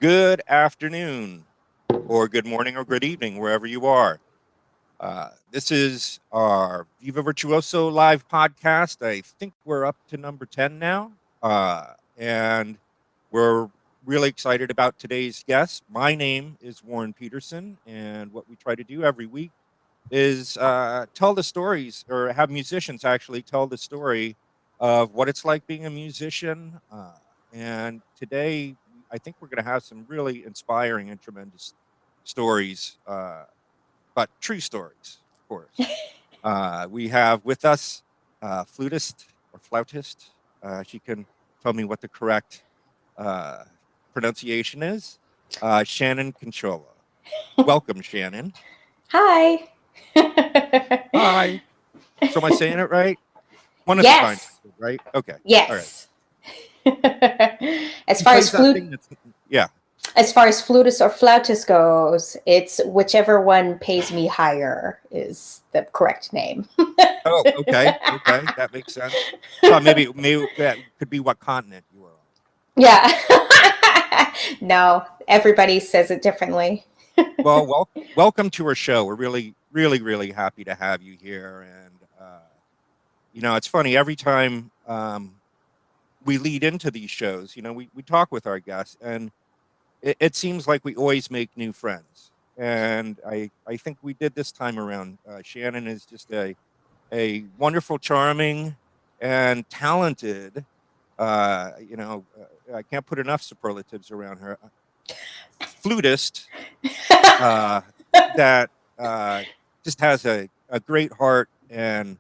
Good afternoon, or good morning, or good evening, wherever you are. This is our Viva Virtuoso live podcast. I think we're up to number 10 now. And we're really excited about today's guest. My name is Warren Peterson, and what we try to do every week is tell the stories, or have musicians actually tell the story of what it's like being a musician. And today, I think we're going to have some really inspiring and tremendous stories, but true stories, of course. We have with us flutist or flautist. She can tell me what the correct pronunciation is. Shannon Canchola. Welcome, Shannon. Hi. Hi. So am I saying it right? One at a time, Yes. right? Okay. All right. Yes. As He far as plays that thing that's, yeah. as far as flutist or flautist goes, it's whichever one pays me higher is the correct name. Oh, okay. Okay. That makes sense. So maybe that could be what continent you are on. Yeah. No, everybody says it differently. Well, welcome to our show. We're really, really, really happy to have you here. And, it's funny, every time we lead into these shows, we talk with our guests, and it seems like we always make new friends. And I think we did this time around. Shannon is just a wonderful, charming, and talented, I can't put enough superlatives around her, flutist that just has a great heart and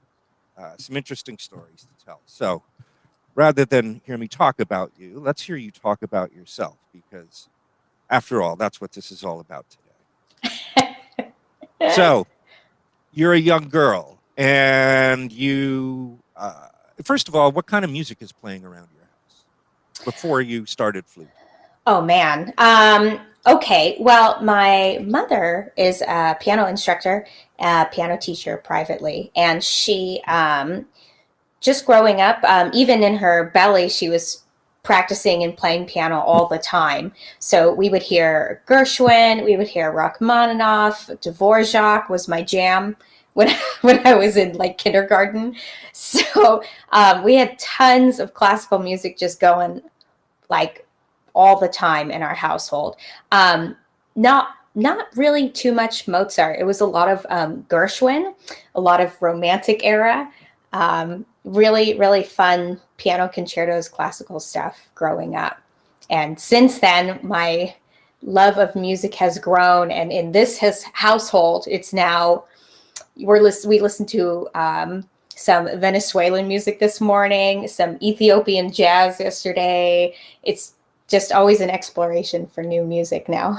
some interesting stories to tell. So rather than hear me talk about you, let's hear you talk about yourself, because after all, that's what this is all about today. So you're a young girl, and first of all, what kind of music is playing around your house before you started flute? Oh man. Okay. Well, my mother is a piano instructor, a piano teacher privately, and she just growing up, even in her belly, she was practicing and playing piano all the time. So we would hear Gershwin, we would hear Rachmaninoff, Dvorak was my jam when when I was in like kindergarten. So we had tons of classical music just going like all the time in our household. Not really too much Mozart. It was a lot of Gershwin, a lot of Romantic era. Really, really fun piano concertos, classical stuff growing up. And since then, my love of music has grown. And in this household, it's now we listen to some Venezuelan music this morning, some Ethiopian jazz yesterday. It's just always an exploration for new music now.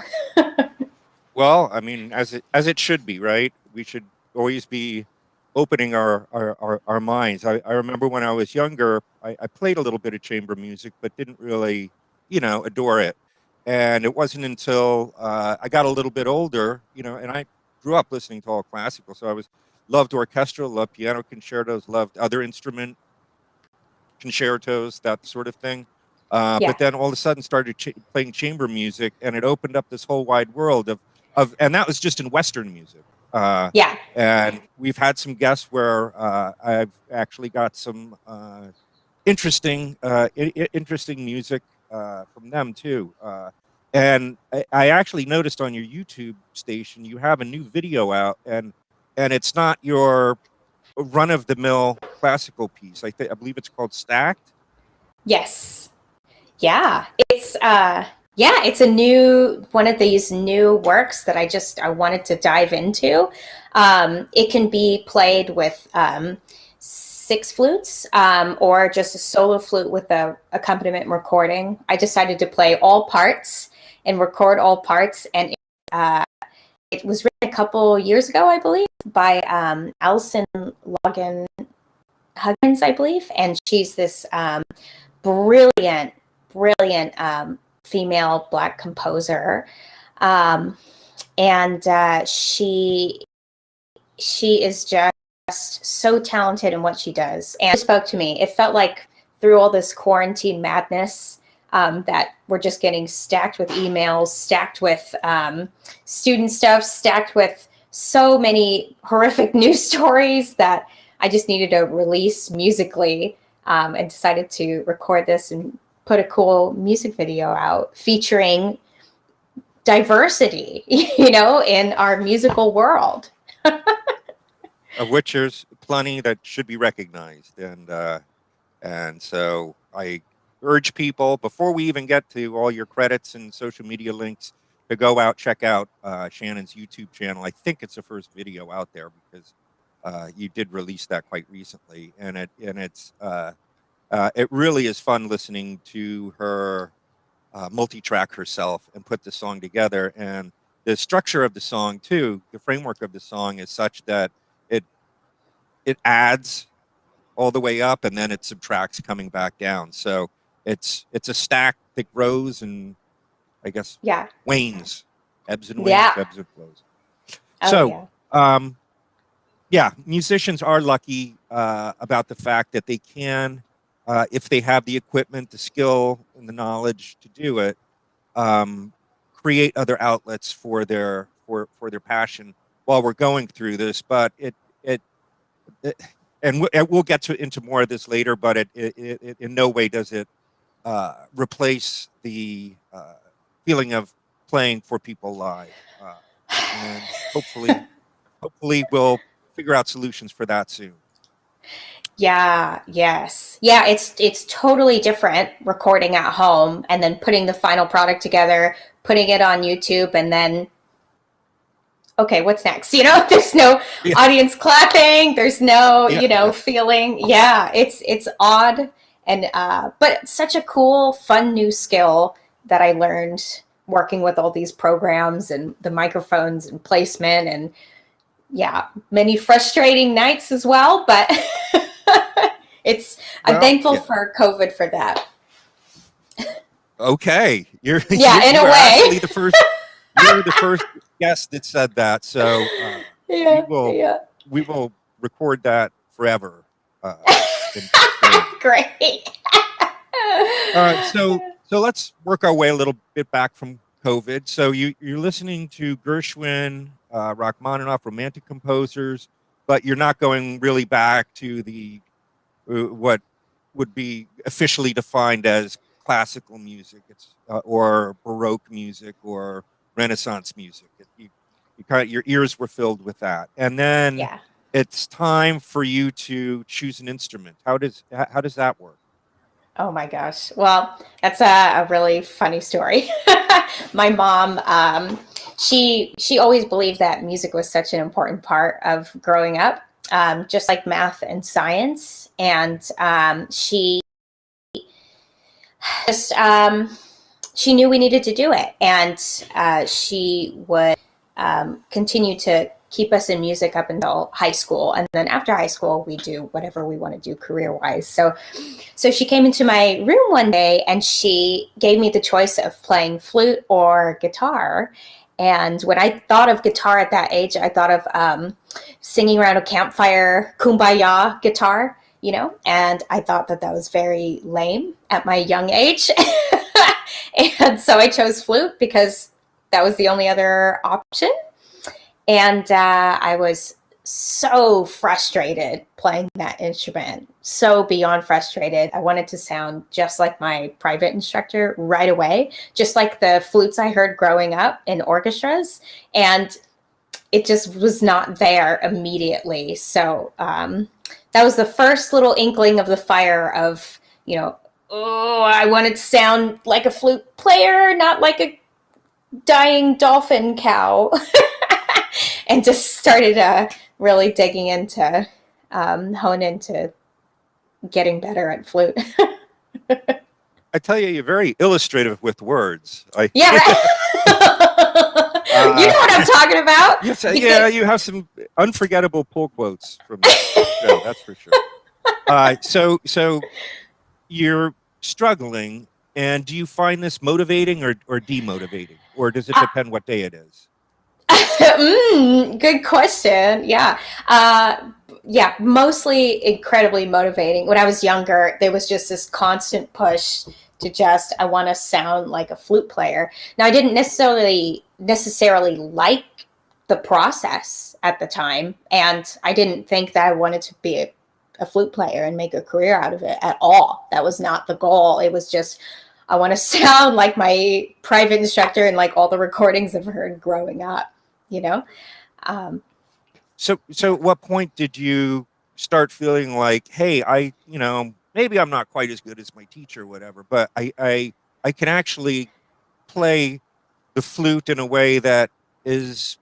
Well, I mean, as it should be, right? We should always be opening our minds. I remember when I was younger, I played a little bit of chamber music, but didn't really, adore it. And it wasn't until I got a little bit older, and I grew up listening to all classical, so loved orchestral, loved piano concertos, loved other instrument concertos, that sort of thing. Yeah. But then all of a sudden started playing chamber music, and it opened up this whole wide world and that was just in Western music. Yeah. And we've had some guests where I've actually got some interesting music from them too. And I actually noticed on your YouTube station you have a new video out, and it's not your run of the mill classical piece. I believe it's called Stacked. Yes. Yeah. It's a new one of these new works that I wanted to dive into. It can be played with six flutes or just a solo flute with a accompaniment recording. I decided to play all parts and record all parts, and it was written a couple years ago, I believe, by Alison Logan Huggins, I believe, and she's this brilliant female Black composer, and she is just so talented in what she does. And it spoke to me. It felt like through all this quarantine madness, that we're just getting stacked with emails, stacked with student stuff, stacked with so many horrific news stories that I just needed to release musically, and decided to record this and put a cool music video out featuring diversity, in our musical world. Of which there's plenty that should be recognized. And so I urge people, before we even get to all your credits and social media links, to go out, check out Shannon's YouTube channel. I think it's the first video out there, because you did release that quite recently, and it really is fun listening to her multi-track herself and put the song together. And the structure of the song too, the framework of the song is such that it adds all the way up and then it subtracts coming back down. So it's a stack that grows and I guess wanes, ebbs and wanes, ebbs and flows. Musicians are lucky about the fact that they can, if they have the equipment, the skill, and the knowledge to do it, create other outlets for their passion while we're going through this. But we'll get into more of this later. But it in no way does it replace the feeling of playing for people live, and hopefully we'll figure out solutions for that soon. It's totally different recording at home and then putting the final product together, putting it on YouTube, and then okay, what's next? There's no audience clapping, there's no feeling. It's odd, and but such a cool, fun new skill that I learned working with all these programs and the microphones and placement, and many frustrating nights as well, but I'm thankful for COVID for that. Okay. You're in a way. You're the first guest that said that. So we will record that forever. Great. All right. So let's work our way a little bit back from COVID. So you're listening to Gershwin, Rachmaninoff, romantic composers, but you're not going really back to the what would be officially defined as classical music, or Baroque music or Renaissance music. Your ears were filled with that, and then it's time for you to choose an instrument. How does that work? Oh my gosh! Well, that's a really funny story. My mom, she always believed that music was such an important part of growing up, just like math and science. And she just she knew we needed to do it, and she would continue to keep us in music up until high school, and then after high school we do whatever we want to do career-wise. So she came into my room one day and she gave me the choice of playing flute or guitar. And when I thought of guitar at that age, I thought of singing around a campfire, kumbaya guitar, and I thought that was very lame at my young age. And so I chose flute because that was the only other option. And I was so frustrated playing that instrument, so beyond frustrated. I wanted to sound just like my private instructor right away, just like the flutes I heard growing up in orchestras. And it just was not there immediately. So that was the first little inkling of the fire of, I wanted to sound like a flute player, not like a dying dolphin cow. And just started really digging into, hone into getting better at flute. I tell you, you're very illustrative with words. Right. You know what I'm talking about. Yes, you have some unforgettable pull quotes from the show, that's for sure. So you're struggling, and do you find this motivating or demotivating, or does it depend what day it is? Good question. Mostly incredibly motivating. When I was younger, there was just this constant push to just, I want to sound like a flute player. Now, I didn't necessarily like the process at the time, and I didn't think that I wanted to be a flute player and make a career out of it at all. That was not the goal. It was just, I want to sound like my private instructor and like all the recordings I've heard growing up, you know? So at what point did you start feeling like, hey, maybe I'm not quite as good as my teacher or whatever, but I can actually play the flute in a way that is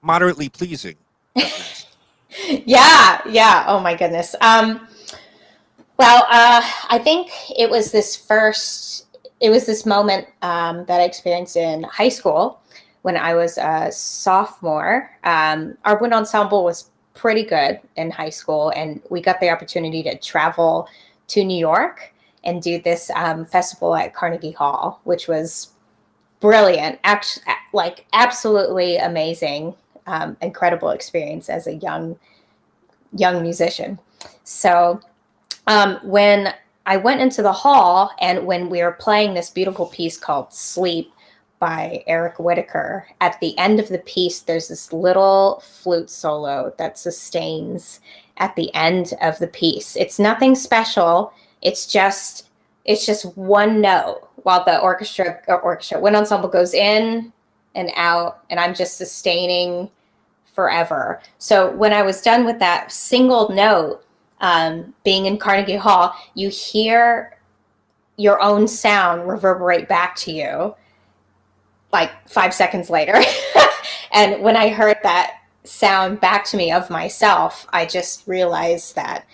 moderately pleasing, at least. Yeah. Oh my goodness. I think it was this moment that I experienced in high school when I was a sophomore. Our wind ensemble was pretty good in high school, and we got the opportunity to travel to New York and do this festival at Carnegie Hall, which was brilliant, like absolutely amazing, incredible experience as a young musician. So when I went into the hall, and when we were playing this beautiful piece called Sleep by Eric Whitacre, at the end of the piece, there's this little flute solo that sustains at the end of the piece. It's nothing special. It's just one note while the orchestra wind ensemble goes in and out, and I'm just sustaining forever. So when I was done with that single note, being in Carnegie Hall, you hear your own sound reverberate back to you like 5 seconds later. And when I heard that sound back to me of myself, I just realized that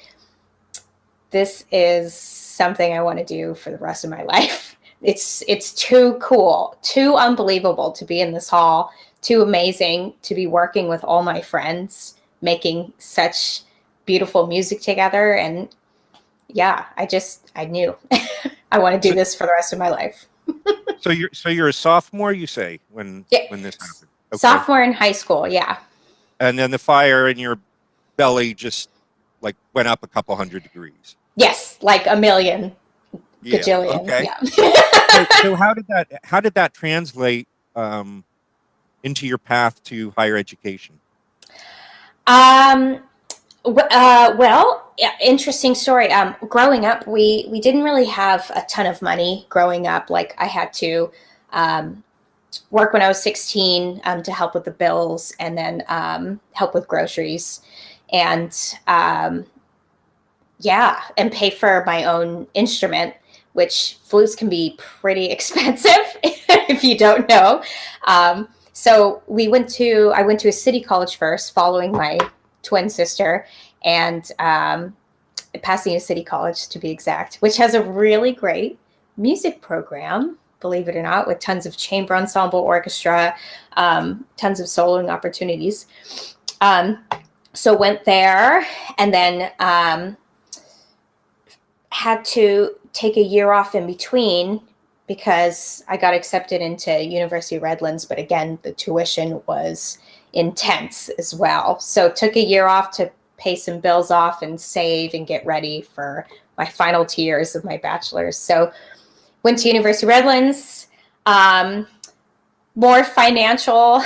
this is something I want to do for the rest of my life. It's too cool, too unbelievable to be in this hall, too amazing to be working with all my friends, making such beautiful music together. And yeah, I knew I want to do this for the rest of my life. So you're a sophomore, you say, when this happened? Okay. Sophomore in high school, yeah. And then the fire in your belly just like went up a couple hundred degrees. Yes, like a million, gajillion. Okay. Yeah. So how did that translate into your path to higher education? Well, yeah, interesting story. Growing up, we didn't really have a ton of money growing up. Like, I had to work when I was 16 to help with the bills, and then help with groceries, and and pay for my own instrument, which flutes can be pretty expensive if you don't know. So I went to a city college first, following my twin sister, and Pasadena City College, to be exact, which has a really great music program, believe it or not, with tons of chamber ensemble, orchestra, tons of soloing opportunities. So went there, and then had to take a year off in between because I got accepted into University of Redlands, but again, the tuition was intense as well. So took a year off to pay some bills off and save and get ready for my final 2 years of my bachelor's. So went to University of Redlands. More financial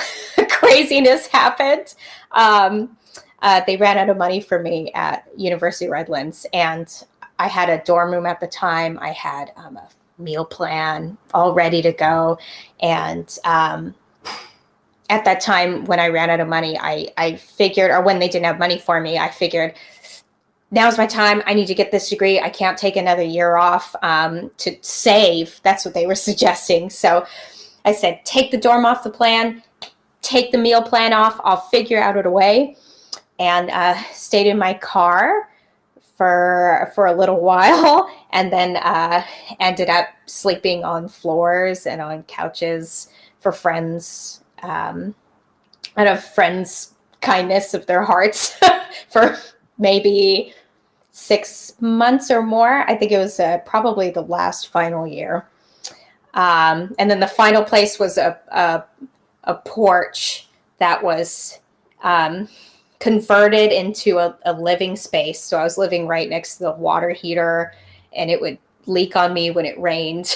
craziness happened. They ran out of money for me at University of Redlands, and I had a dorm room at the time. I had a meal plan all ready to go. And at that time, when I ran out of money, I figured, or when they didn't have money for me, I figured, now's my time. I need to get this degree. I can't take another year off to save. That's what they were suggesting. So I said, take the dorm off the plan, take the meal plan off. I'll figure out a way. And stayed in my car for a little while, and then ended up sleeping on floors and on couches for friends, out of friends' kindness of their hearts for maybe 6 months or more. I think it was probably the last final year. And then the final place was a porch that was converted into a living space. So I was living right next to the water heater, and it would leak on me when it rained,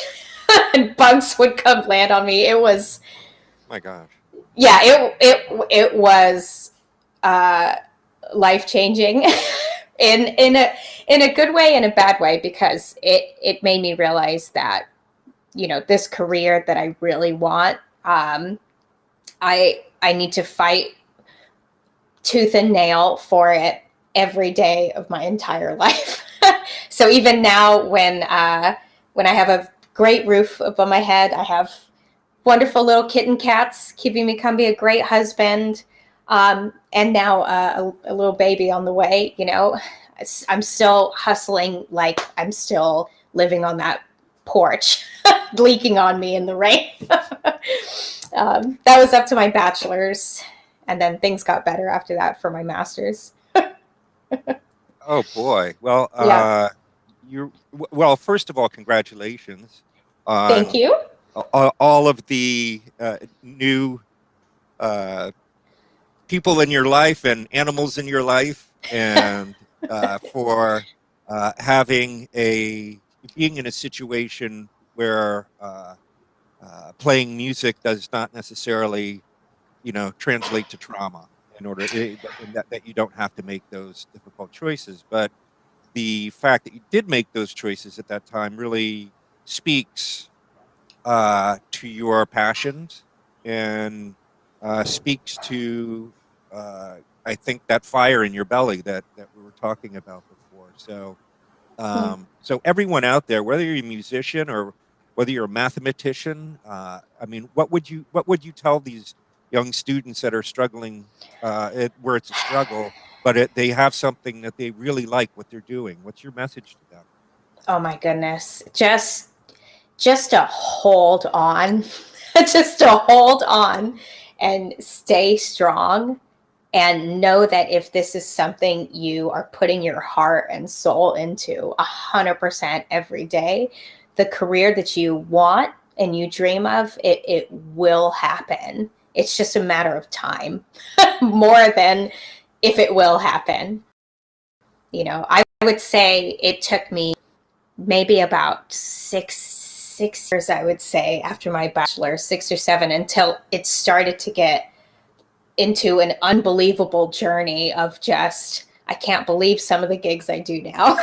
and bugs would come land on me. It was, My gosh. yeah, it was life changing in a good way and a bad way, because it made me realize that, you know, this career that I really want, I need to fight tooth and nail for it every day of my entire life. So even now, when I have a great roof above my head, I have wonderful little kitten cats keeping me company, a great husband, and now a little baby on the way. You know, I'm still hustling like I'm still living on that porch, leaking on me in the rain. That was up to my bachelor's, and then things got better after that for my master's. Oh boy. Well, Yeah, well. First of all, congratulations thank on you. all of the new uh, people in your life and animals in your life, and for having a being in a situation where playing music does not necessarily, translate to trauma, in order in that you don't have to make those difficult choices. But the fact that you did make those choices at that time really speaks to your passions, and speaks to, uh, I think, that fire in your belly that we were talking about before. Mm. So everyone out there, whether you're a musician or whether you're a mathematician, I mean, what would you tell these young students that are struggling, where it's a struggle, but they have something that they really like what they're doing? What's your message to them? Oh my goodness, just to hold on, just to hold on and stay strong, and know that if this is something you are putting your heart and soul into 100% every day, the career that you want and you dream of, it will happen. It's just a matter of time, more than if it will happen. You know, I would say it took me maybe about six years, I would say, after my bachelor, 6 or 7, until it started to get into an unbelievable journey of just, I can't believe some of the gigs I do now.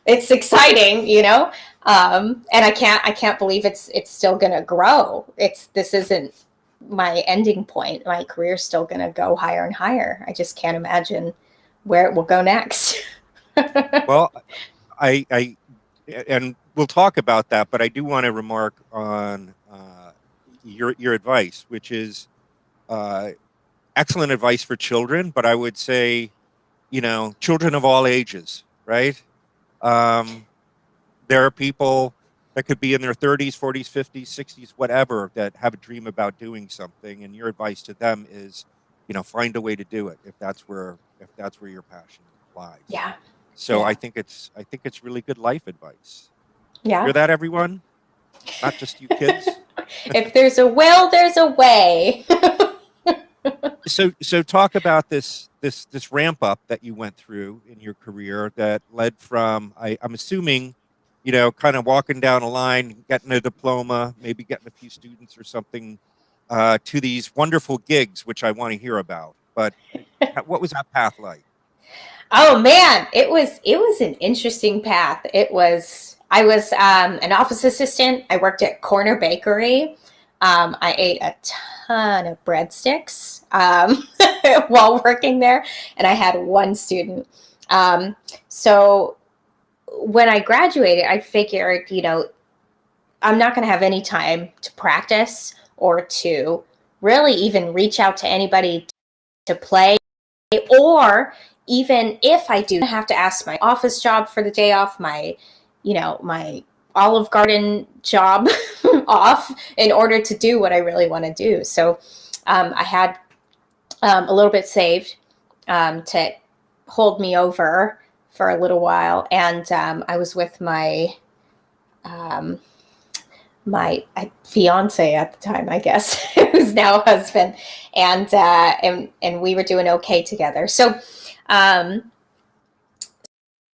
It's exciting, you know, and I can't believe it's still gonna grow. This isn't my ending point. My career's still gonna go higher and higher. I just can't imagine where it will go next. Well, I and we'll talk about that, but I do want to remark on your advice, which is uh, excellent advice for children, but I would say, children of all ages, right? Um, there are people that could be in their 30s, 40s, 50s, 60s, whatever, that have a dream about doing something, and your advice to them is, find a way to do it if that's where your passion lies. Yeah, So I yeah, think it's really good life advice. Hear yeah. that, everyone? Not just you kids. If there's a will, there's a way. So talk about this ramp up that you went through in your career that led from, I'm assuming, kind of walking down a line, getting a diploma, maybe getting a few students or something, to these wonderful gigs, which I want to hear about. But what was that path like? Oh man, it was an interesting path. I was an office assistant. I worked at Corner Bakery. I ate a ton of breadsticks while working there, and I had one student. So when I graduated, I figured, I'm not going to have any time to practice or to really even reach out to anybody to play, or even if I do have to ask my office job for the day off, my Olive Garden job off, in order to do what I really want to do. So I had a little bit saved to hold me over for a little while, and I was with um, my fiance at the time, I guess, who's now husband, and we were doing okay together. Um,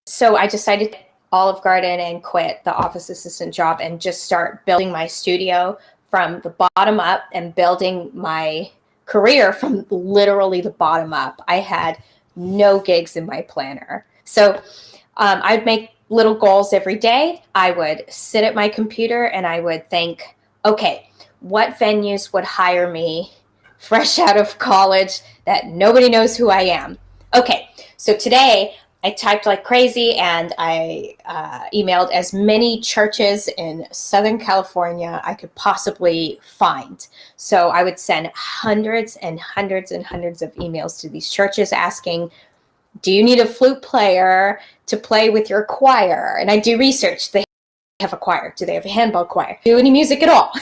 so I decided Olive Garden and quit the office assistant job and just start building my studio from the bottom up and building my career from literally the bottom up. I had no gigs in my planner. So I'd make little goals every day. I would sit at my computer and I would think, okay, what venues would hire me fresh out of college that nobody knows who I am? Okay, so today I typed like crazy and I emailed as many churches in Southern California I could possibly find. So I would send hundreds and hundreds and hundreds of emails to these churches asking, do you need a flute player to play with your choir? And I do research. They have a choir. Do they have a handbell choir? Do any music at all?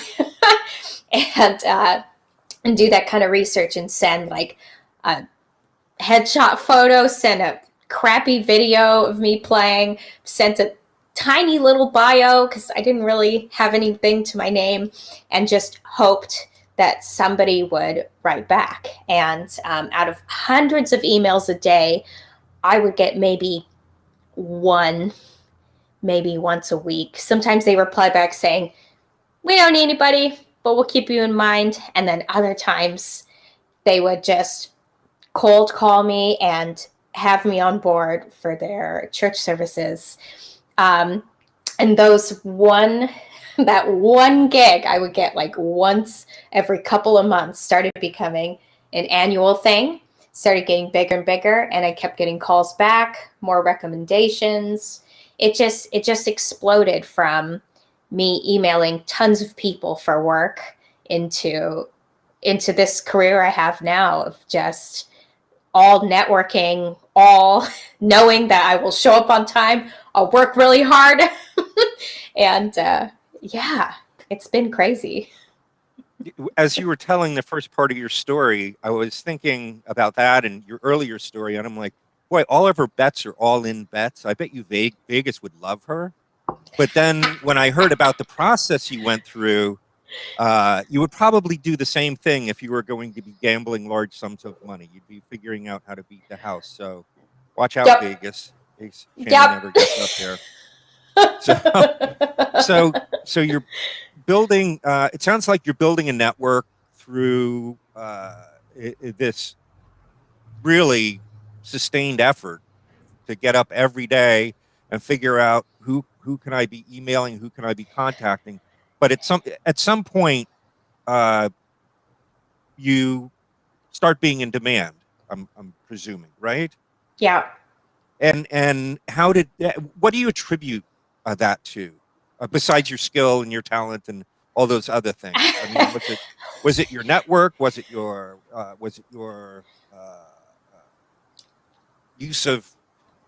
and do that kind of research and send like a headshot photo, send a crappy video of me playing, sent a tiny little bio because I didn't really have anything to my name, and just hoped that somebody would write back. And out of hundreds of emails a day, I would get maybe one, maybe once a week. Sometimes they reply back saying, we don't need anybody, but we'll keep you in mind. And then other times they would just cold call me and have me on board for their church services. And that one gig I would get like once every couple of months started becoming an annual thing, started getting bigger and bigger, and I kept getting calls back, more recommendations. It just exploded from me emailing tons of people for work into this career I have now of just all networking, all knowing that I will show up on time, I'll work really hard. And yeah, it's been crazy. As you were telling the first part of your story, I was thinking about that and your earlier story, and I'm like, boy, all of her bets are all-in bets. I bet you Vegas would love her. But then when I heard about the process you went through, you would probably do the same thing if you were going to be gambling large sums of money. You'd be figuring out how to beat the house. So watch out, Yep. Vegas. Shannon Yep. never gets up there. So you're building, it sounds like you're building a network through this really sustained effort to get up every day and figure out who can I be emailing, who can I be contacting. But at some point, you start being in demand. I'm presuming, right? Yeah. And what do you attribute that to, besides your skill and your talent and all those other things? I mean, was it your network? Was it your use of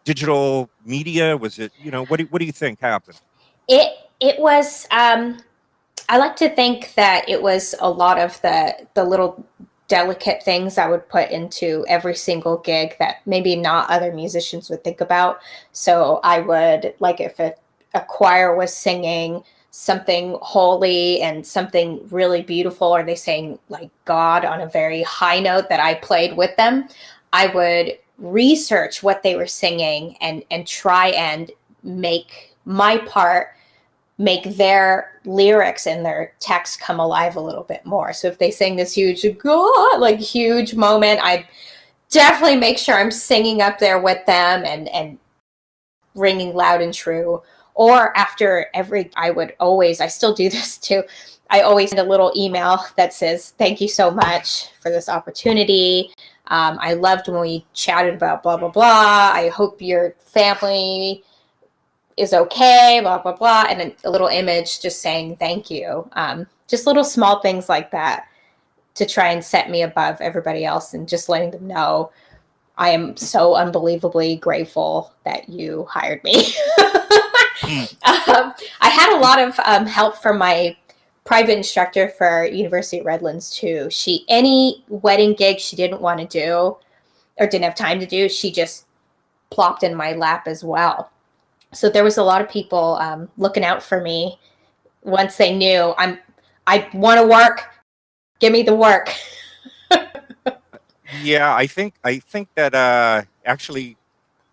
digital media? Was it, what do you think happened? It was. I like to think that it was a lot of the little delicate things I would put into every single gig that maybe not other musicians would think about. So I would, like, if a choir was singing something holy and something really beautiful, or they sang like God on a very high note that I played with them, I would research what they were singing and try and make my part, make their lyrics and their text come alive a little bit more. So if they sing this huge God, like huge moment, I definitely make sure I'm singing up there with them and ringing loud and true. Or after I still do this too, I always send a little email that says, thank you so much for this opportunity. I loved when we chatted about blah, blah, blah. I hope your family is okay, blah, blah, blah. And a little image just saying thank you. Just little small things like that to try and set me above everybody else, and just letting them know I am so unbelievably grateful that you hired me. I had a lot of help from my private instructor for University of Redlands too. Any wedding gig she didn't want to do or didn't have time to do, she just plopped in my lap as well. So there was a lot of people looking out for me once they knew I want to work. Give me the work. Yeah, I think that actually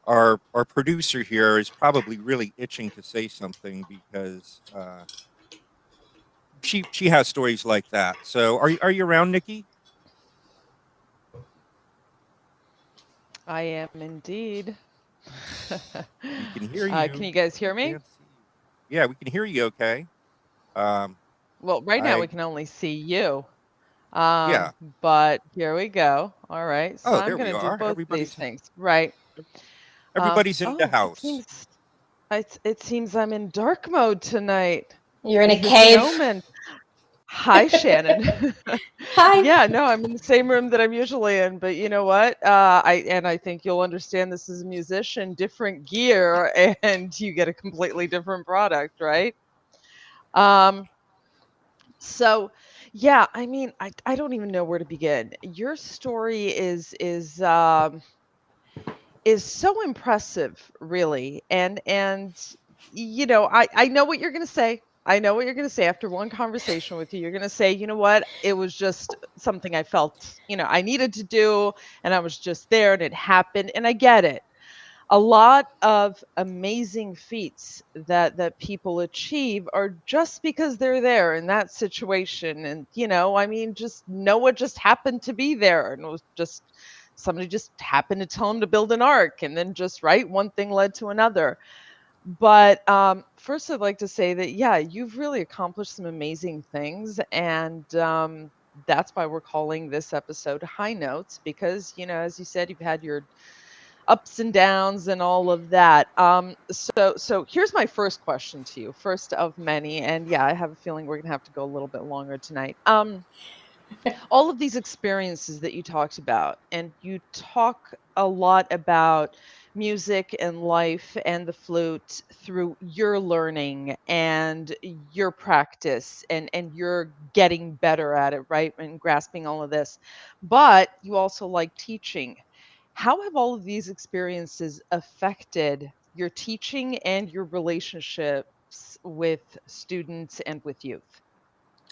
our producer here is probably really itching to say something because she has stories like that. So are you around, Nikki? I am indeed. We can hear Can you. you guys We hear me? can't see you. Yeah, we can hear you. Okay. Um, Well, right now we I can only see you. yeah. But here we go. All right. So Oh, I'm there we going to do are. both these things. Right. Everybody's in the Oh, house. it seems I'm in dark mode tonight. You're in a Is this an cave. omen? Hi, Shannon. Hi. Yeah, no, I'm in the same room that I'm usually in, but you know what? I think you'll understand this as a musician, different gear, and you get a completely different product, right? Um, so yeah, I mean, I don't even know where to begin. Your story is so impressive, really. And you know, I know what you're going to say. I know what you're going to say after one conversation with you. You're going to say, you know what? It was just something I felt, I needed to do, and I was just there and it happened, and I get it. A lot of amazing feats that people achieve are just because they're there in that situation. And I mean, just Noah just happened to be there, and it was just somebody just happened to tell him to build an ark, and then just right, one thing led to another. But first, I'd like to say that yeah, you've really accomplished some amazing things. And that's why we're calling this episode High Notes, because as you said, you've had your ups and downs and all of that. So here's my first question to you, first of many. And yeah, I have a feeling we're gonna have to go a little bit longer tonight. All of these experiences that you talked about, and you talk a lot about music and life and the flute through your learning and your practice, and you're getting better at it, right? And grasping all of this. But you also like teaching. How have all of these experiences affected your teaching and your relationships with students and with youth?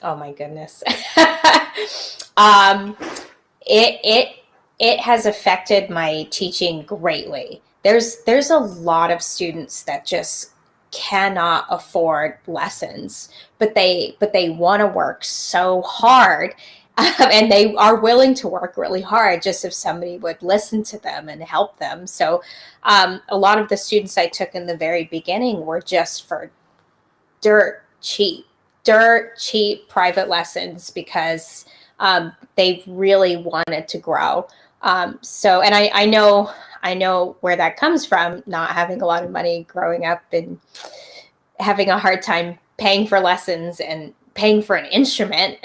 Oh my goodness. um, it it it has affected my teaching greatly. There's a lot of students that just cannot afford lessons, but they want to work so hard, and they are willing to work really hard just if somebody would listen to them and help them. So a lot of the students I took in the very beginning were just for dirt cheap, dirt cheap private lessons because they really wanted to grow. And I know where that comes from, not having a lot of money growing up and having a hard time paying for lessons and paying for an instrument.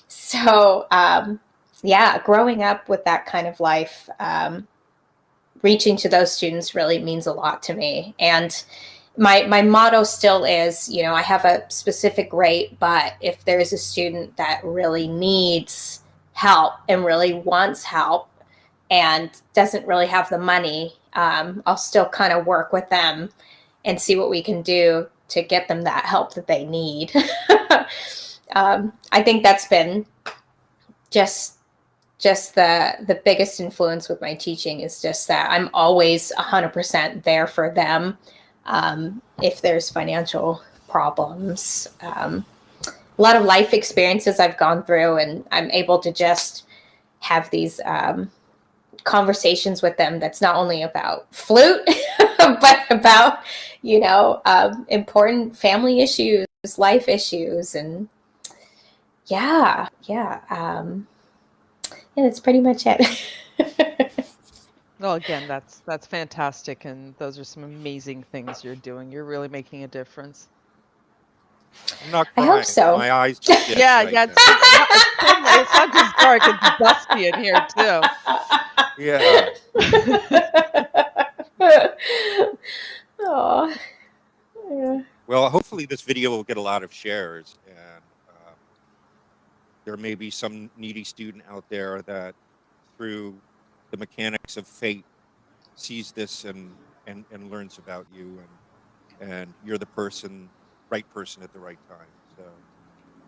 So, yeah, growing up with that kind of life, reaching to those students really means a lot to me. And my motto still is, I have a specific rate, but if there's a student that really needs help and really wants help and doesn't really have the money, I'll still kind of work with them and see what we can do to get them that help that they need. I think that's been just the biggest influence with my teaching is just that I'm always 100% there for them. If there's financial problems, a lot of life experiences I've gone through, and I'm able to just have these conversations with them that's not only about flute, but about, important family issues, life issues. And yeah. Yeah, that's pretty much it. Well, again, that's fantastic, and those are some amazing things you're doing. You're really making a difference. I'm not I hope crying. so. My eyes just itch Yeah, right yeah, now. it's not just dark, it's dusty in here too. Yeah. Oh, yeah. Well, hopefully this video will get a lot of shares, and there may be some needy student out there that, through the mechanics of fate, sees this and learns about you, and you're the right person at the right time. So,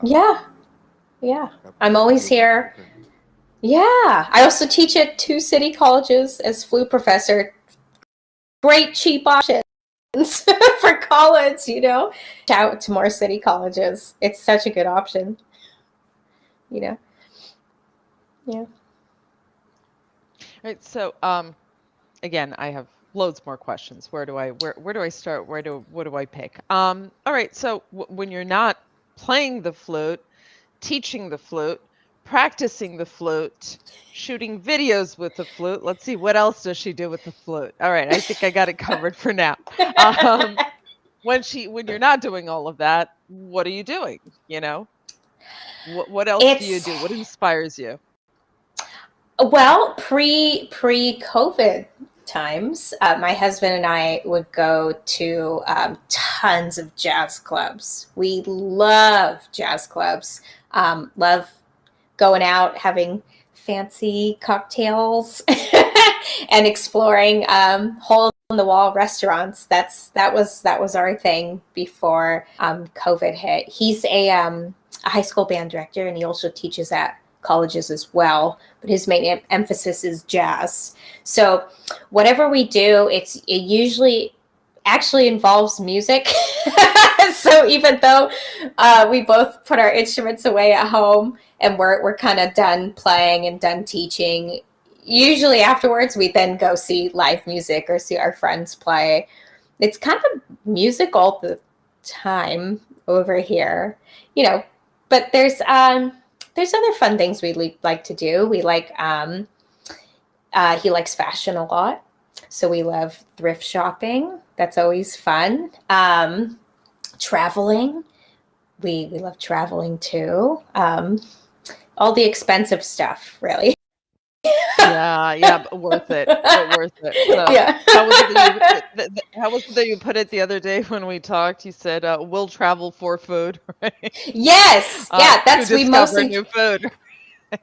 Yeah, yeah. I'm that would be always a wonderful here. thing. Yeah. I also teach at 2 city colleges as flute professor, great cheap options for college, Shout out to more city colleges. It's such a good option, Yeah. Right. So, again, I have loads more questions. Where do I start? What do I pick? All right. So when you're not playing the flute, teaching the flute, practicing the flute, shooting videos with the flute. Let's see, what else does she do with the flute? All right, I think I got it covered for now. When you're not doing all of that, what are you doing? What else do you It's do? What inspires you? well, pre-COVID times, my husband and I would go to tons of jazz clubs. We love jazz clubs. Love going out, having fancy cocktails, and exploring hole in the wall restaurants. That was our thing before COVID hit. He's a high school band director, and he also teaches at colleges as well, but his main emphasis is jazz. So whatever we do, it usually actually involves music. So even though we both put our instruments away at home and we're kind of done playing and done teaching, usually afterwards we then go see live music or see our friends play. It's kind of music all the time over here, but there's other fun things we like to do. We like he likes fashion a lot, so we love thrift shopping. That's always fun. Traveling, we love traveling too. All the expensive stuff, really. Yeah, but worth it. But worth it. So, Yeah. how was it that you put it the other day when we talked? You said, "We'll travel for food," right? Yes. Yeah. That's to we discover mostly. new food.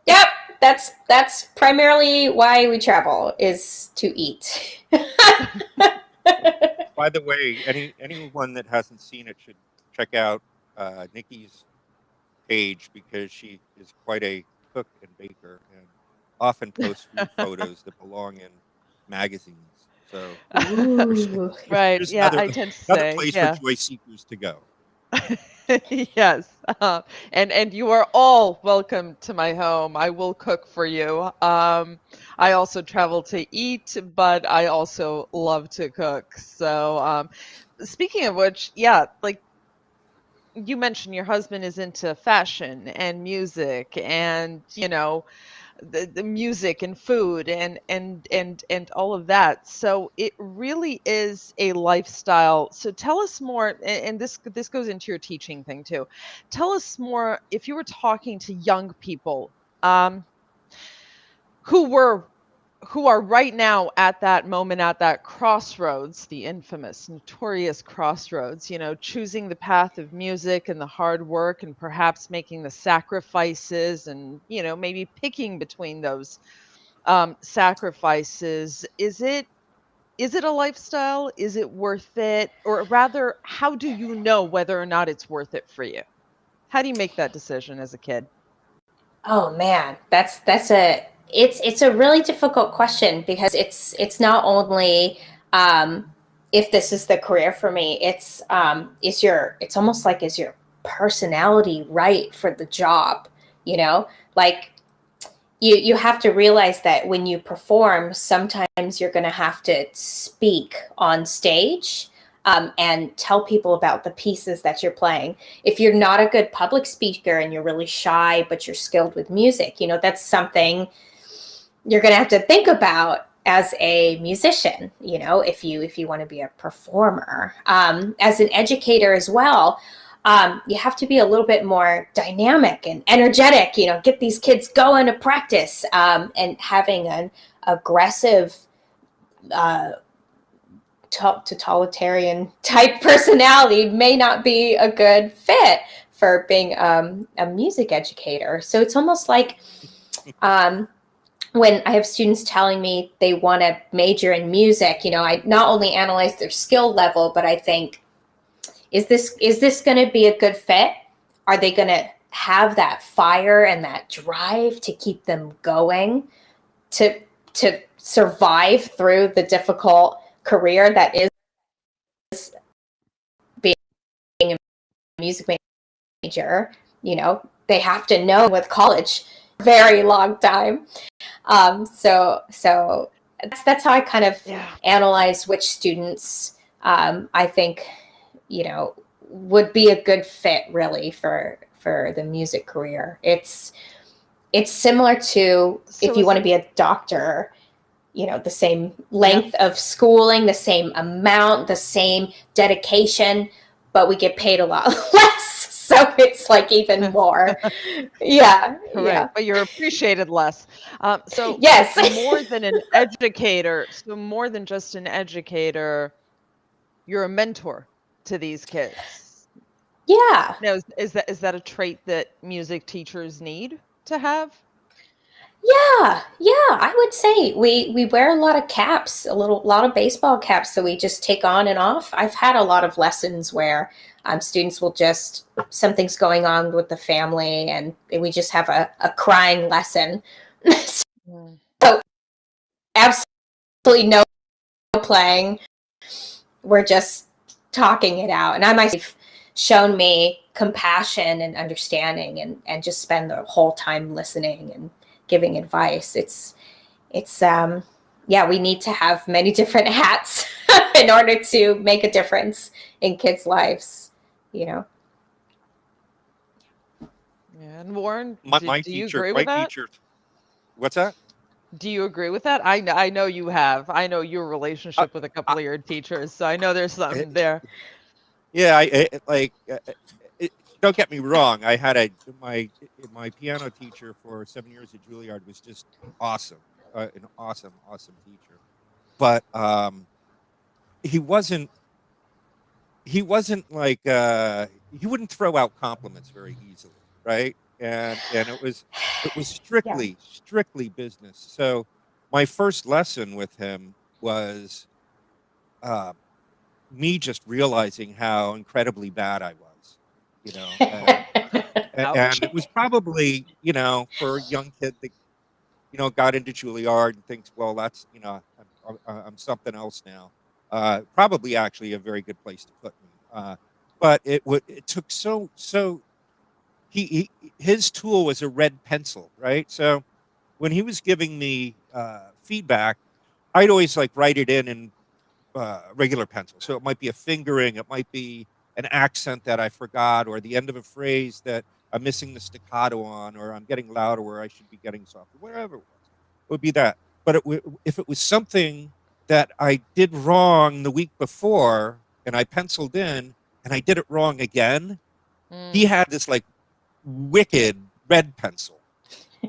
Yep. That's primarily why we travel, is to eat. By the way, anyone that hasn't seen it should check out Nikki's page, because she is quite a cook and baker and often posts food photos that belong in magazines. So Ooh. Right. here's Yeah, another I tend to another say, place for yeah. joy seekers to go. Yes. And you are all welcome to my home. I will cook for you. I also travel to eat, but I also love to cook. So, speaking of which, yeah, like you mentioned, your husband is into fashion and music and, the music and food and all of that. So it really is a lifestyle. So tell us more, and this goes into your teaching thing too. Tell us more, if you were talking to young people who were who are right now at that moment, at that crossroads, the infamous, notorious crossroads, choosing the path of music and the hard work and perhaps making the sacrifices and, maybe picking between those sacrifices. Is it a lifestyle? Is it worth it? Or rather, how do you know whether or not it's worth it for you? How do you make that decision as a kid? Oh man, it's a really difficult question, because it's not only if this is the career for me. It's almost like, is your personality right for the job? Like, you have to realize that when you perform, sometimes you're going to have to speak on stage, and tell people about the pieces that you're playing. If you're not a good public speaker and you're really shy, but you're skilled with music, that's something you're going to have to think about as a musician, if you want to be a performer. As an educator as well, you have to be a little bit more dynamic and energetic, get these kids going to practice, and having an aggressive, totalitarian type personality may not be a good fit for being a music educator. So it's almost like when I have students telling me they want to major in music, I not only analyze their skill level, but I think, is this going to be a good fit? Are they going to have that fire and that drive to keep them going, to survive through the difficult career that is being a music major, you know, they have to know with college very long time. So that's how I kind of analyze which students I think, you know, would be a good fit really for the music career. It's similar to if you want to be a doctor, you know, the same length of schooling, the same amount, the same dedication, but we get paid a lot less. So it's like even more. Yeah. Right. But you're appreciated less. So yes. more than an educator, so more than just an educator, you're a mentor to these kids. Yeah. Now, is that a trait that music teachers need to have? Yeah, I would say we wear a lot of caps, lot of baseball caps, so we just take on and off. I've had a lot of lessons where students will just something's going on with the family, and we just have a crying lesson. So absolutely no playing. We're just talking it out, and I myself shown me compassion and understanding, and just spend the whole time listening and giving advice. It's we need to have many different hats in order to make a difference in kids' lives, you know. Yeah. And Warren, My do you teacher, agree with that? what's that? Do you agree with that? I know you have. I know your I, relationship with a I, couple of your teachers, so I know there's I- something there. yeah, don't get me wrong. I had my piano teacher for 7 years at Juilliard was just awesome, an awesome teacher. But he wasn't like he wouldn't throw out compliments very easily, right? And it was Yeah. strictly business. So my first lesson with him was uh, me just realizing how incredibly bad I was, you know, Ouch. and it was probably, you know, for a young kid that, you know, got into Juilliard and thinks, well, that's, you know, I'm something else now. Probably actually a very good place to put me. But it took his tool was a red pencil, right? So when he was giving me feedback, I'd always like write it in regular pencil. So it might be a fingering, it might be an accent that I forgot, or the end of a phrase that I'm missing the staccato on, or I'm getting louder where I should be getting softer, whatever it was. It would be that. But if it was something that I did wrong the week before and I penciled in and I did it wrong again, he Mm. had this like wicked red pencil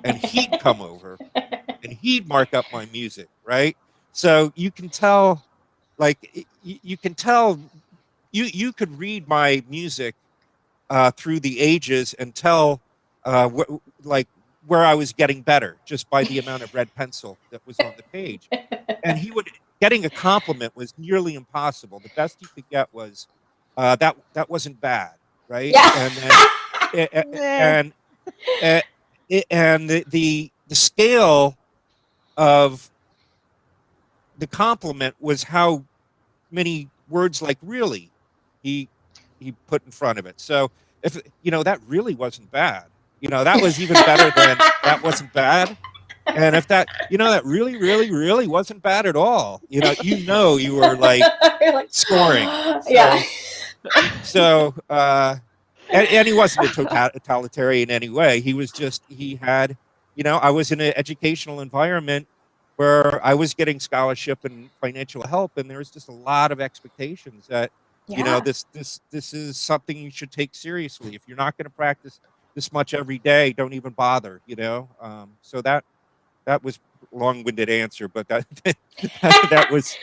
and he'd come over and he'd mark up my music, right? So you can tell, like you can tell, you could read my music through the ages and tell like where I was getting better just by the amount of red pencil that was on the page. And getting a compliment was nearly impossible. The best he could get was that wasn't bad, right? Yeah. And then Nah. and and the scale of the compliment was how many words like really he put in front of it. So if you know that really wasn't bad, you know that was even better than that wasn't bad. And if that that really wasn't bad at all, you were like Like, scoring. yeah. So and he wasn't a totalitarian in any way. He was just he had I was in an educational environment where I was getting scholarship and financial help, and there was just a lot of expectations that Yeah. this is something you should take seriously. If you're not going to practice this much every day, don't even bother. So that was a long-winded answer, but that was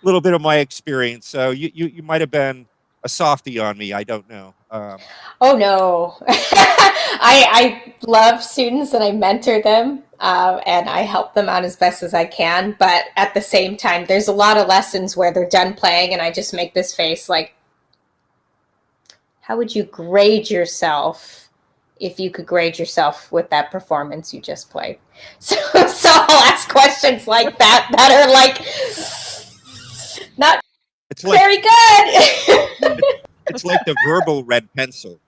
a little bit of my experience. So you might have been a softie on me. I don't know. Oh no. I love students and I mentor them and I help them out as best as I can. But at the same time, there's a lot of lessons where they're done playing and I just make this face like, how would you grade yourself if you could grade yourself with that performance you just played? So I'll ask questions like that are like, Not It's like very good. it's like the verbal red pencil.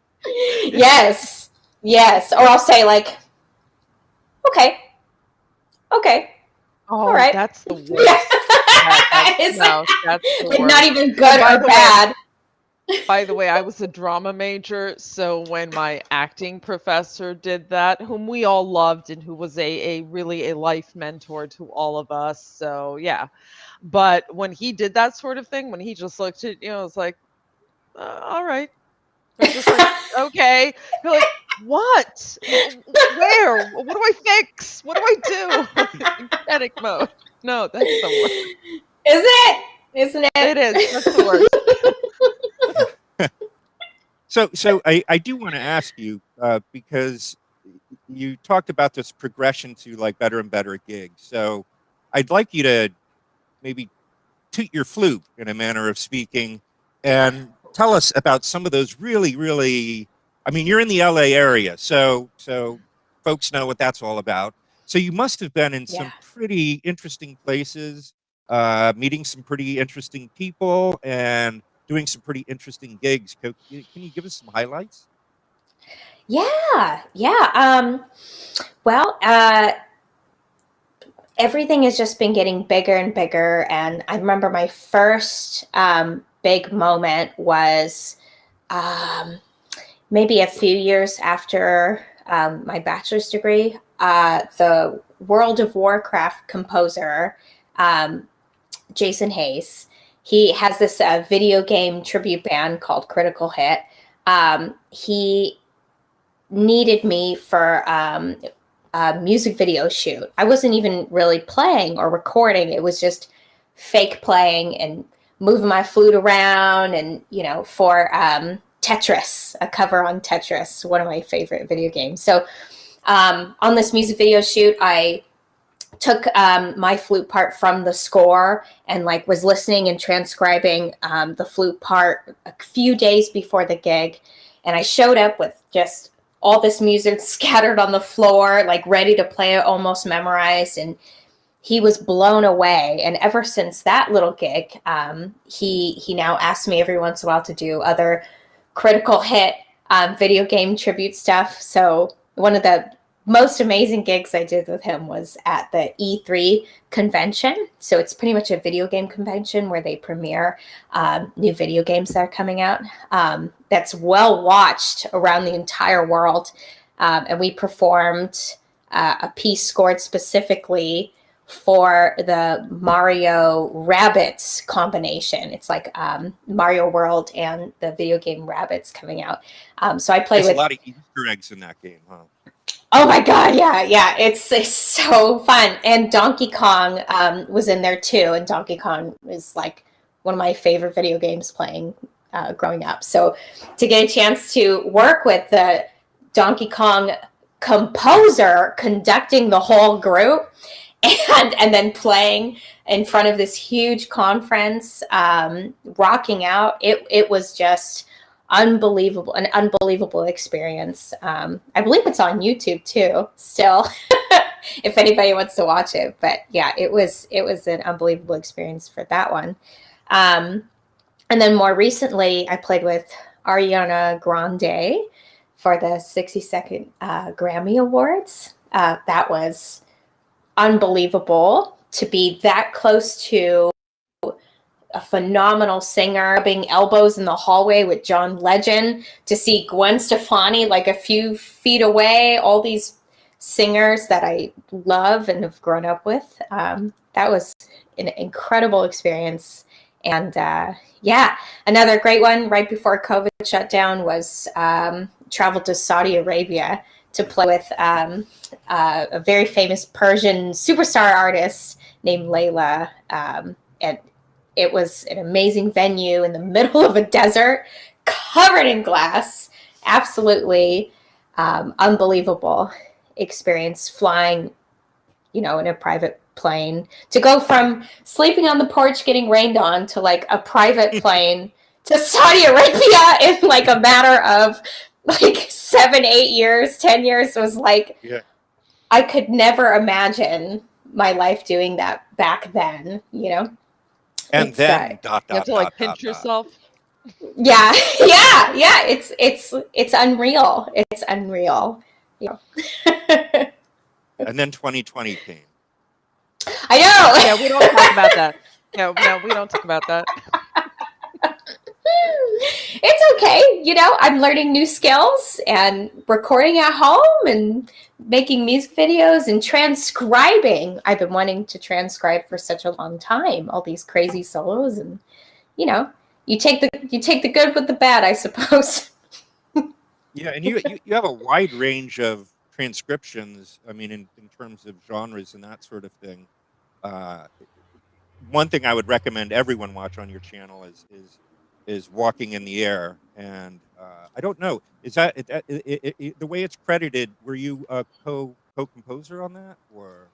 Yes. Yes. Or I'll say like, okay. Okay. Oh, All right. that's the Yeah. worst. It's No, that's the like not worst. even And good or bad. by the way, I was a drama major, so when my acting professor did that, whom we all loved and who was a really a life mentor to all of us. So yeah. But when he did that sort of thing, when he just looked at, it's like, all right. I'm just like, okay. You're like, what? Where? What do I fix? What do I do? In panic mode. No, that's the worst. Is it? Isn't it? It is. That's the worst. So I do want to ask you because you talked about this progression to like better and better gigs. So I'd like you to maybe toot your flute in a manner of speaking and tell us about some of those really, I mean, you're in the LA area, so folks know what that's all about. So you must have been in some pretty interesting places, meeting some pretty interesting people and doing some pretty interesting gigs. Can you give us some highlights? Yeah. Well, everything has just been getting bigger and bigger. And I remember my first big moment was maybe a few years after my bachelor's degree. The World of Warcraft composer, Jason Hayes, he has this video game tribute band called Critical Hit. He needed me for a music video shoot. I wasn't even really playing or recording. It was just fake playing and moving my flute around and, for Tetris, a cover on Tetris, one of my favorite video games. So on this music video shoot, I took my flute part from the score and was listening and transcribing the flute part a few days before the gig. And I showed up with just all this music scattered on the floor, ready to play it, almost memorized. And he was blown away. And ever since that little gig, he now asks me every once in a while to do other Critical Hit video game tribute stuff. So one of the most amazing gigs I did with him was at the E3 convention. So it's pretty much a video game convention where they premiere new video games that are coming out. That's well watched around the entire world. And we performed a piece scored specifically for the Mario Rabbids combination. It's like Mario World and the video game Rabbids coming out. So I played with a lot of Easter eggs in that game, huh? Oh my God, yeah. It's so fun. And Donkey Kong was in there too. And Donkey Kong is one of my favorite video games playing growing up. So to get a chance to work with the Donkey Kong composer conducting the whole group and then playing in front of this huge conference, rocking out, it was just an unbelievable experience. I believe it's on YouTube too, still, if anybody wants to watch it. But yeah, it was an unbelievable experience for that one. And then more recently, I played with Ariana Grande for the 62nd Grammy Awards. That was unbelievable to be that close to a phenomenal singer, rubbing elbows in the hallway with John Legend, to see Gwen Stefani a few feet away, all these singers that I love and have grown up with. That was an incredible experience. And another great one right before COVID shut down was traveled to Saudi Arabia to play with a very famous Persian superstar artist named Layla. And it was an amazing venue in the middle of a desert, covered in glass. Absolutely unbelievable experience flying, in a private plane, to go from sleeping on the porch getting rained on to a private plane to Saudi Arabia in a matter of 7, 8 years, 10 years. Was I could never imagine my life doing that back then, And then dot You have dot to like dot pinch dot dot. yourself. Yeah, yeah. It's unreal. It's unreal. You know. And then 2020 came. I know. Yeah, we don't talk about that. No, we don't talk about that. It's okay. You know, I'm learning new skills and recording at home and making music videos and transcribing. I've been wanting to transcribe for such a long time, all these crazy solos, and you know, you take the good with the bad, I suppose. Yeah, and you have a wide range of transcriptions. I mean, in terms of genres and that sort of thing. Uh, One thing I would recommend everyone watch on your channel is Walking in the Air, and I don't know, is that the way it's credited? Were you a co-composer on that, or?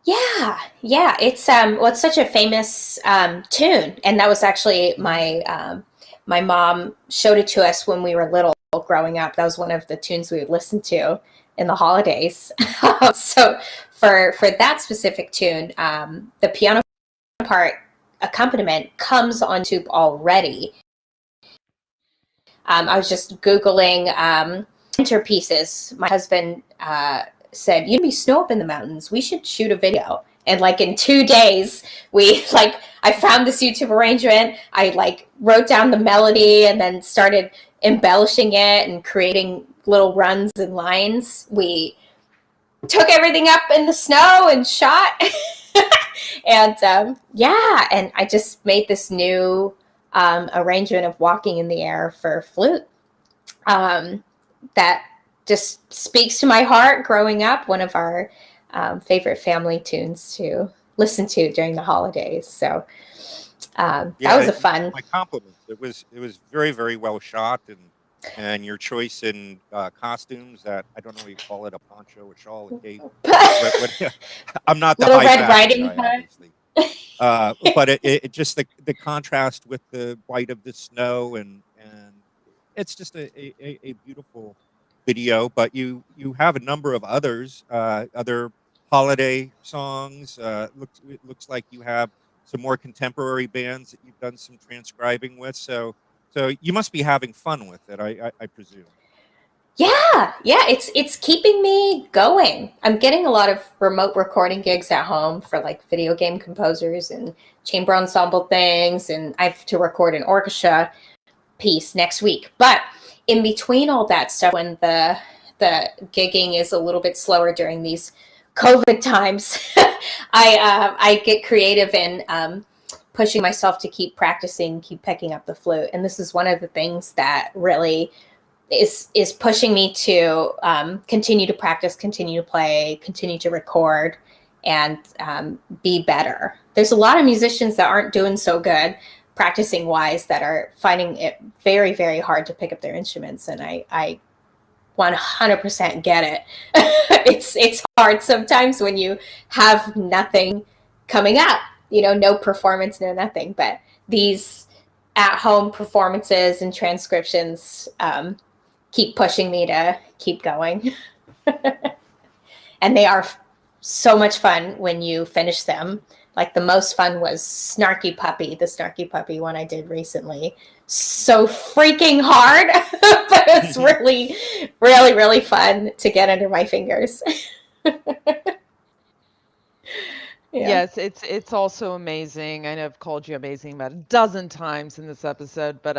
Yeah. It's such a famous tune, and that was actually my mom showed it to us when we were little, growing up. That was one of the tunes we would listen to in the holidays. So for that specific tune, the piano part accompaniment comes on tube already. I was just Googling winter pieces. My husband said, "You'd be snow up in the mountains. We should shoot a video." And like in 2 days, I found this YouTube arrangement. I like wrote down the melody and then started embellishing it and creating little runs and lines. We took everything up in the snow and shot. And and I just made this new arrangement of Walking in the Air for flute that just speaks to my heart growing up. One of our favorite family tunes to listen to during the holidays. So that was a fun. My compliments. It was very, very well shot, and your choice in costumes, that I don't know what you call it, a poncho, a shawl, a cape. I'm not the Little high Red fashion Riding guy, Hood. obviously. But it just the contrast with the white of the snow, and it's just a beautiful video. But you have a number of other holiday songs. It looks like you have some more contemporary bands that you've done some transcribing with. So you must be having fun with it, I presume. Yeah, it's keeping me going. I'm getting a lot of remote recording gigs at home for like video game composers and chamber ensemble things, and I have to record an orchestra piece next week. But in between all that stuff, when the gigging is a little bit slower during these COVID times, I get creative in pushing myself to keep practicing, keep picking up the flute, and this is one of the things that really is pushing me to continue to practice, continue to play, continue to record, and be better. There's a lot of musicians that aren't doing so good practicing wise, that are finding it very, very hard to pick up their instruments, and I 100% get it. It's hard sometimes when you have nothing coming up, no performance, no nothing, but these at-home performances and transcriptions keep pushing me to keep going. And they are so much fun when you finish them. Like the most fun was the Snarky Puppy one I did recently. So freaking hard, but it's really, really, really fun to get under my fingers. Yeah. Yes, it's also amazing. I know I've called you amazing about a dozen times in this episode, but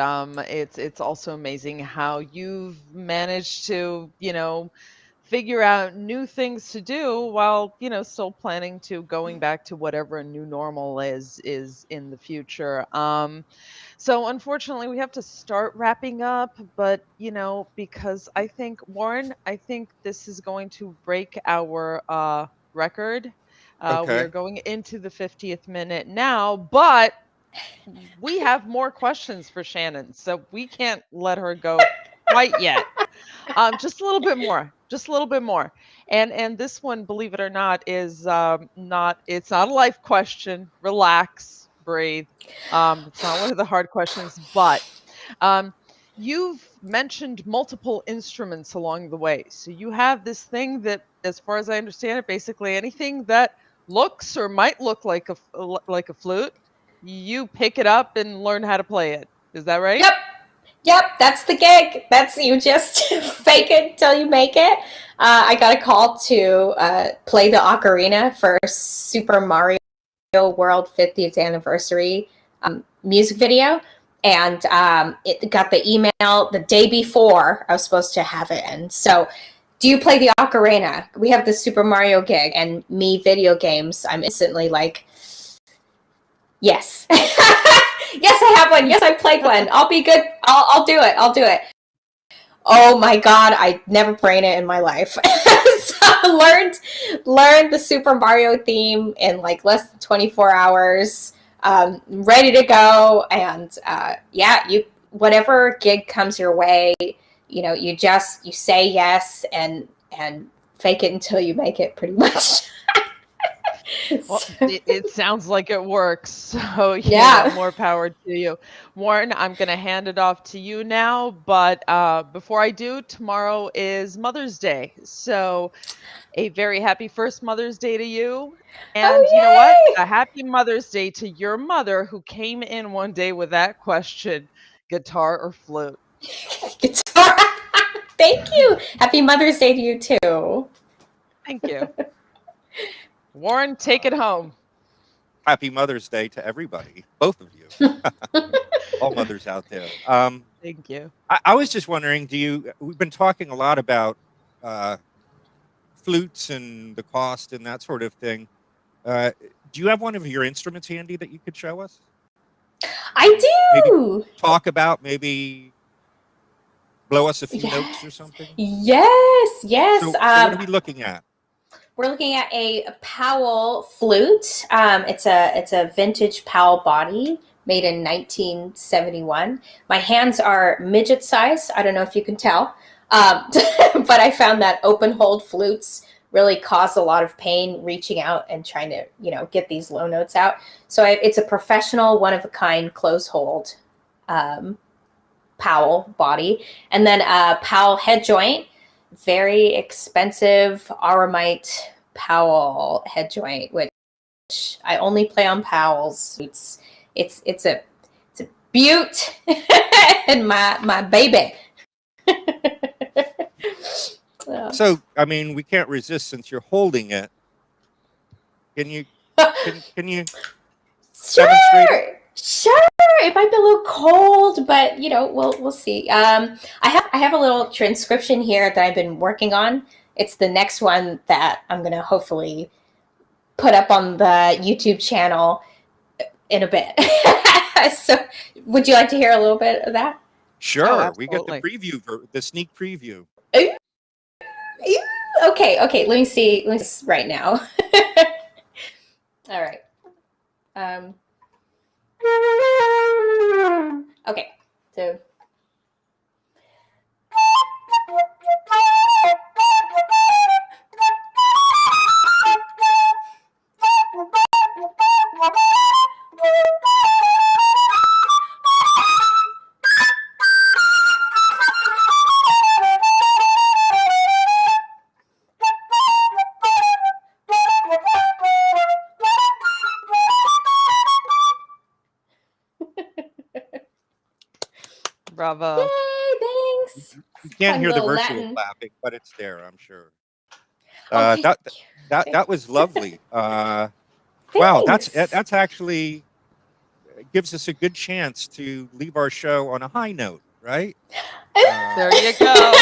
it's also amazing how you've managed to, figure out new things to do while, still planning to going back to whatever a new normal is in the future. So unfortunately we have to start wrapping up, but because I think this is going to break our record. We are Okay. going into the 50th minute now, but we have more questions for Shannon, so we can't let her go quite yet. Just a little bit more, just a little bit more. And this one, believe it or not, is it's not a life question. Relax, breathe. It's not one of the hard questions, but you've mentioned multiple instruments along the way. So you have this thing that, as far as I understand it, basically anything that looks or might look like a flute you pick it up and learn how to play it. Is that right? Yep, that's the gig. That's you just fake it till you make it. I got a call to play the ocarina for Super Mario World 50th anniversary music video, and it got the email the day before I was supposed to have it in. So, do you play the ocarina? We have the Super Mario gig, and me video games. I'm instantly like, yes. Yes, I have one. Yes, I played one. I'll be good. I'll do it. I'll do it. Oh my God, I never played it in my life. So learned the Super Mario theme in like less than 24 hours. Ready to go. And you whatever gig comes your way, you say yes and fake it until you make it, pretty much. Well, it sounds like it works. So, Yeah. more power to you. Warren, I'm going to hand it off to you now. But before I do, tomorrow is Mother's Day. So, a very happy first Mother's Day to you. And you know what? yay! A happy Mother's Day to your mother who came in one day with that question, guitar or flute? Guitar. Thank you. Happy Mother's Day to you too. Thank you. Warren, take it home. Happy Mother's Day to everybody, both of you, all mothers out there. Thank you. I was just wondering, we've been talking a lot about flutes and the cost and that sort of thing. Do you have one of your instruments handy that you could show us? I do. Maybe talk about, maybe blow us a few Yes. notes or something? Yes. So what are we looking at? We're looking at a Powell flute. It's a vintage Powell body made in 1971. My hands are midget size. I don't know if you can tell, but I found that open hold flutes really cause a lot of pain reaching out and trying to get these low notes out. So it's a professional, one of a kind close hold Powell body, and then a Powell head joint. Very expensive Aramite Powell head joint, which I only play on Powell's. It's a beaut and my baby. So I mean, we can't resist since you're holding it. Can you demonstrate it? Sure. It might be a little cold, but we'll see. I have a little transcription here that I've been working on. It's the next one that I'm gonna hopefully put up on the YouTube channel in a bit. So, would you like to hear a little bit of that? Sure. We got the preview, the sneak preview. Okay. Let me see right now. All right. Okay, so Bravo. Yay, thanks. You can't Fun hear the little virtual Latin. clapping, but it's there, I'm sure. Thank you. That was lovely. Wow, Thanks. that's actually gives us a good chance to leave our show on a high note, right? There you go.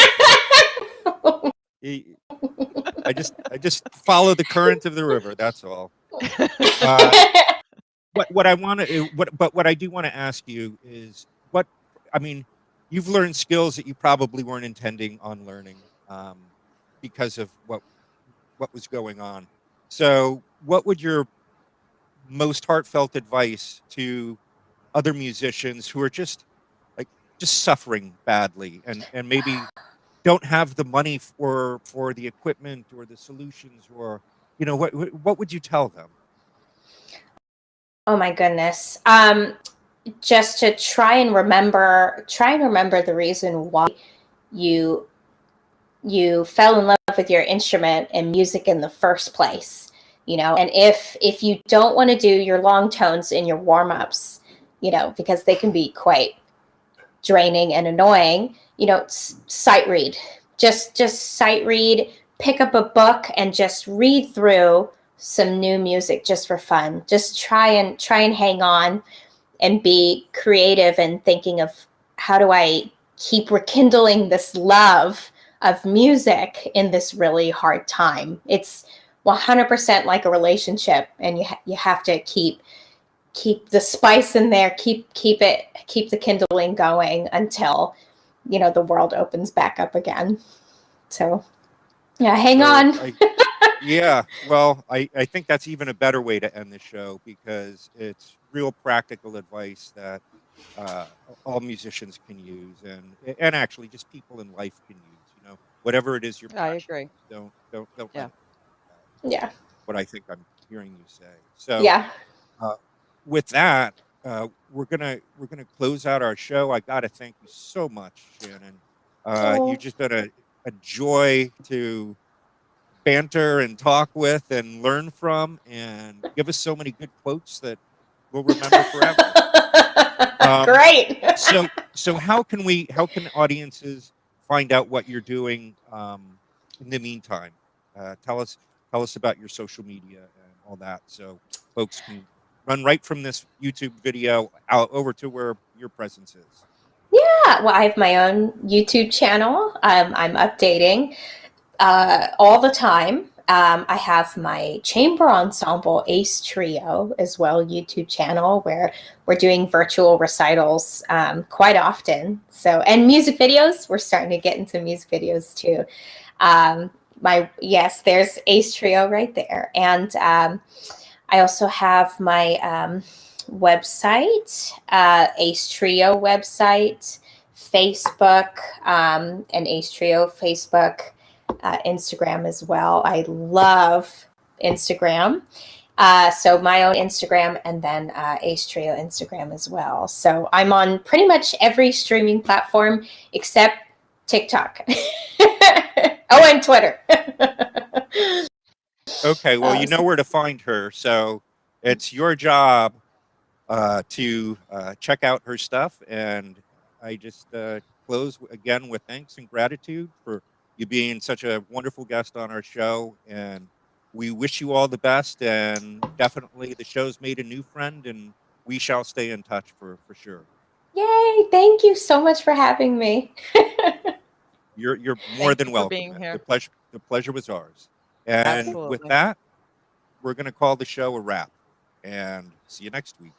I just follow the current of the river. That's all. What I do want to ask you is you've learned skills that you probably weren't intending on learning because of what was going on. So what would your most heartfelt advice to other musicians who are just suffering badly and maybe don't have the money for the equipment or the solutions, or what would you tell them? Oh my goodness. Just to try and remember the reason why you fell in love with your instrument and music in the first place. And if you don't want to do your long tones in your warm-ups, because they can be quite draining and annoying, sight read. Just sight read, pick up a book and just read through some new music just for fun. Just try and hang on and be creative and thinking of, how do I keep rekindling this love of music in this really hard time? It's 100% like a relationship, and you have to keep the spice in there, keep the kindling going until the world opens back up again. So yeah, hang on. Yeah, well, I think that's even a better way to end the show, because it's real practical advice that all musicians can use, and actually just people in life can use. Whatever it is you're I passionate agree. about, don't let Yeah. it Yeah. what I think I'm hearing you say. So Yeah. with that, we're gonna close out our show. I gotta thank you so much, Shannon. You've just been a joy to banter and talk with and learn from, and give us so many good quotes that we'll remember forever. Great. So how can audiences find out what you're doing in the meantime? Tell us about your social media and all that, so folks can run right from this YouTube video out over to where your presence is. Yeah, well, I have my own YouTube channel. I'm updating all the time. I have my chamber ensemble Ace Trio as well YouTube channel, where we're doing virtual recitals quite often. So, and music videos. We're starting to get into music videos too. There's Ace Trio right there, and I also have my website, Ace Trio website, Facebook, and Ace Trio Facebook, Instagram as well. I love Instagram. So my own Instagram, and then Ace Trio Instagram as well. So I'm on pretty much every streaming platform except TikTok. Oh, and Twitter. Okay, well, you know where to find her, so it's your job to check out her stuff. And I just close again with thanks and gratitude for you being such a wonderful guest on our show. And we wish you all the best. And definitely, the show's made a new friend, and we shall stay in touch for sure. Yay! Thank you so much for having me. You're more Thank than you for welcome. being here. The pleasure was ours. And with Absolutely. that, we're going to call the show a wrap. And see you next week.